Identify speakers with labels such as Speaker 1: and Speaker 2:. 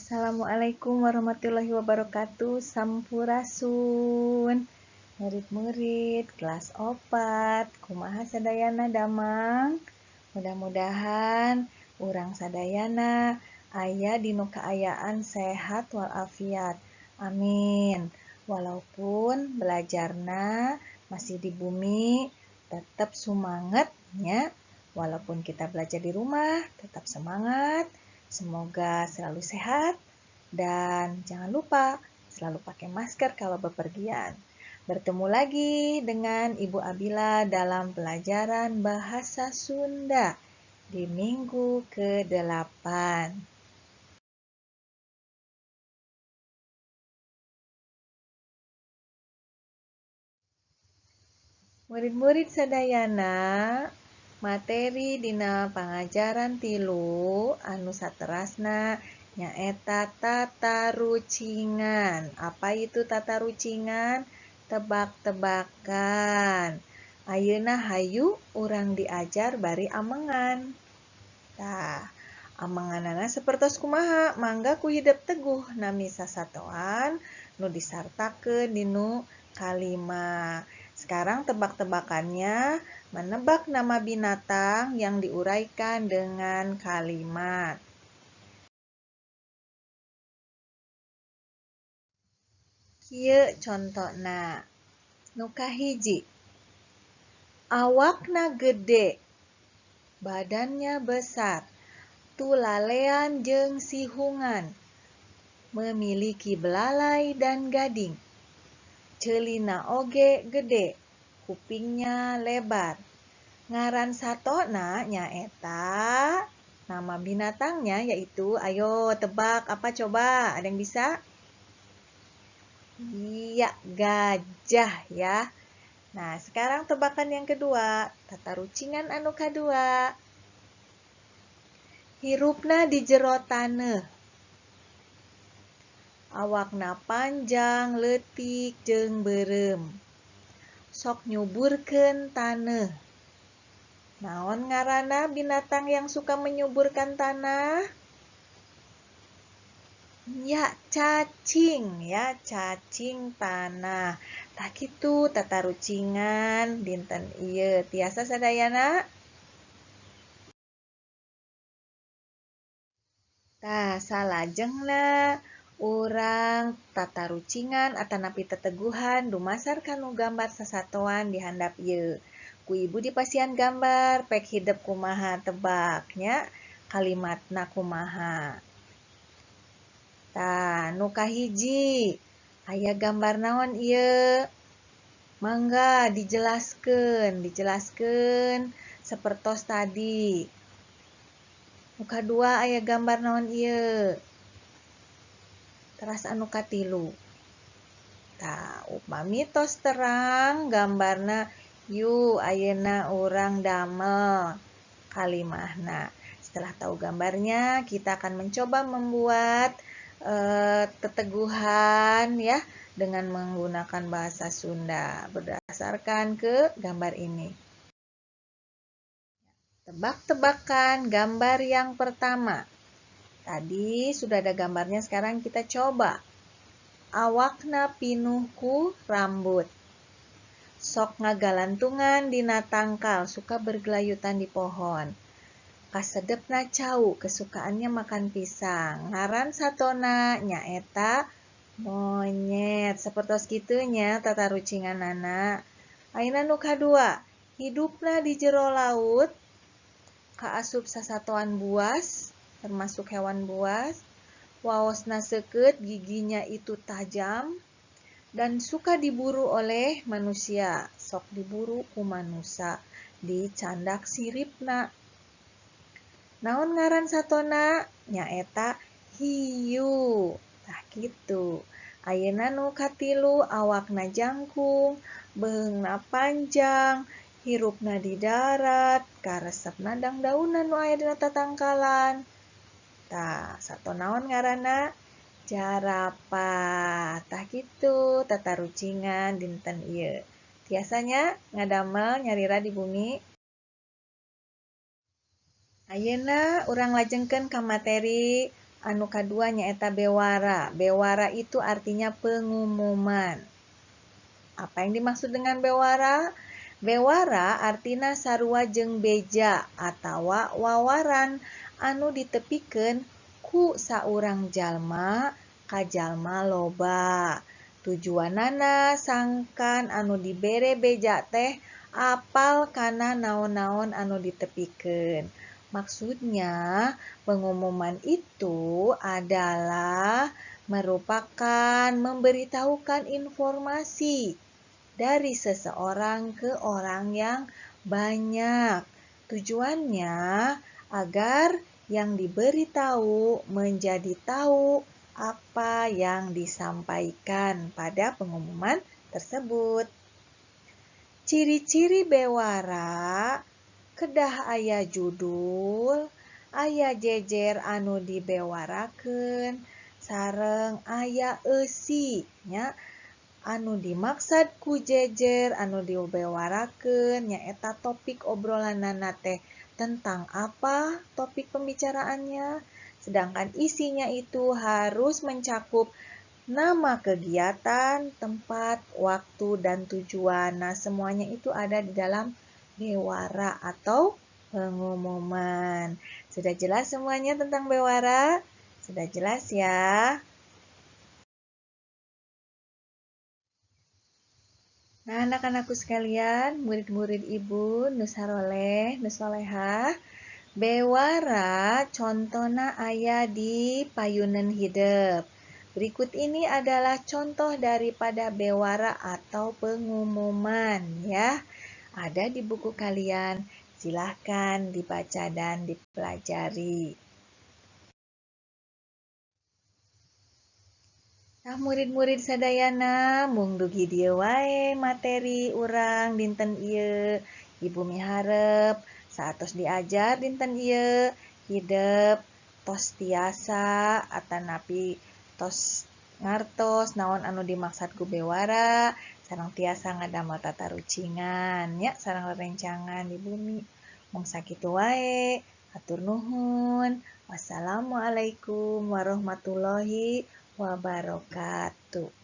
Speaker 1: Assalamualaikum warahmatullahi wabarakatuh. Sampurasun. Murid-murid kelas 4, kumaha sadayana damang. Mudah-mudahan urang sadayana aya dinu kaayaan sehat walafiat. Amin. Walaupun belajarna masih di bumi, tetap semangat nya. Walaupun kita belajar di rumah, tetap semangat. Semoga selalu sehat dan jangan lupa selalu pakai masker kalau bepergian. Bertemu lagi dengan Ibu Abila dalam pelajaran bahasa Sunda di minggu ke-8. Murid-murid sadayana, materi dina pangajaran 3 anu saterasna nyaeta tatarucingan. Apa itu tatarucingan? Tebak-tebakan. Ayeuna hayu urang diajar bari amengan. Tah, amenganana sapertos kumaha? Mangga ku hideuk teguh nami sasatoan nu disartakeun dinu kalimat. Sekarang tebak-tebakannya menebak nama binatang yang diuraikan dengan kalimat. Kieu contona. Nu kahiji. Awakna gede, badannya besar, tulalean jeung sihungan, memiliki belalai dan gading. Ceulina oge gede, kupingnya lebar. Ngaran satona nyaeta nama binatangnya yaitu, ayo tebak apa coba? Ada yang bisa? Iya, gajah ya. Nah, sekarang tebakan yang kedua, tatarucingan anu kadua. Hirupna di jero taneuh. Awakna panjang, leutik, jeung beureum. Sok nyuburkeun taneuh. Naon ngaranna binatang yang suka menyuburkan tanah? Ya, cacing ya, cacing tanah. Tah kitu tatarucingan dinten ieu. Tiasa sadayana? Tah, salajengna urang tatarucingan atanapi teteguhan dumasar kanu gambar sasatoan di handap ieu. Ku ibu dipasihan gambar, pek hidep kumaha tebaknya, kalimatna kumaha. Tah, nu kahiji, aya gambar naon ieu? Mangga dijelaskeun sapertos tadi. Nu kadua aya gambar naon ieu? Teras anu katilu. Tah, upami tos terang gambarna, yu ayeuna urang damel kalimahna. Setelah tahu gambarnya, kita akan mencoba membuat teteguhan ya dengan menggunakan bahasa Sunda berdasarkan ke gambar ini. Tebak-tebakan gambar yang pertama. Tadi sudah ada gambarnya, sekarang kita coba. Awakna pinuh ku rambut. Sok ngagalantungan dina tangkal, suka bergelayutan di pohon. Kasedepna cau, kesukaannya makan pisang. Ngaran satona nyaeta monyet. Sapertos kitunya tatarucinganana. Ayeuna nu kadua, hidupna di jero laut, kaasup sasatoan buas, termasuk hewan buas. Waosna seukeut, giginya itu tajam, dan suka diburu oleh manusia. Sok diburu ku manusia, dicandak siripna. Naon ngaran satona? Nyaeta hiu. Tah kitu. Ayeuna nu katilu, awakna jangkung, beheungna panjang, hirupna di darat, karesepna dangdaunan nu aya dina tatangkalan. Tah, sato naon ngaranna? Jarapah. Tah kitu tatarucingan dinten ieu. Tiasanya ngadamel nyarira di bumi. Ayeuna urang lajengkeun ka materi anu kaduanya eta bewara. Bewara itu artinya pengumuman. Apa yang dimaksud dengan bewara? Bewara artina sarua jeung beja atawa wawaran anu ditepikeun ku saurang jalma ka jalma loba. Tujuanana sangkan anu dibere beja teh apal kana naon-naon anu ditepikeun. Maksudnya, pengumuman itu adalah merupakan memberitahukan informasi dari seseorang ke orang yang banyak. Tujuannya agar yang diberitahu menjadi tahu apa yang disampaikan pada pengumuman tersebut. Ciri-ciri bewara kedah aya judul, aya jejer anu dibewarakeun, sareng aya eusi nya anu dimaksud ku jejer anu dibewarakeun nyaeta topik obrolanana teh tentang apa topik pembicaraannya, sedangkan isinya itu harus mencakup nama kegiatan, tempat, waktu, dan tujuan. Nah, semuanya itu ada di dalam bewara atau pengumuman. Sudah jelas semuanya tentang bewara? Sudah jelas ya? Nah, anak-anakku sekalian, murid-murid Ibu, Nusaroleh, Nusolehah, bewara contohna aya di payunan hidup. Berikut ini adalah contoh daripada bewara atau pengumuman ya. Ada di buku kalian. Silahkan dibaca dan dipelajari. Nah, murid-murid sadayana mung dugi dieu wae materi urang dinten ieu. Ibu miharep saatos diajar dinten ieu hideuk tos tiasa atanapi tos ngartos naon anu dimaksud ku bewara sareng tiasa ngadamel tatarucingan nya sareng rerencangan di bumi. Mung sakitu wae. Hatur nuhun. Wassalamualaikum warahmatullahi wabarakatuh.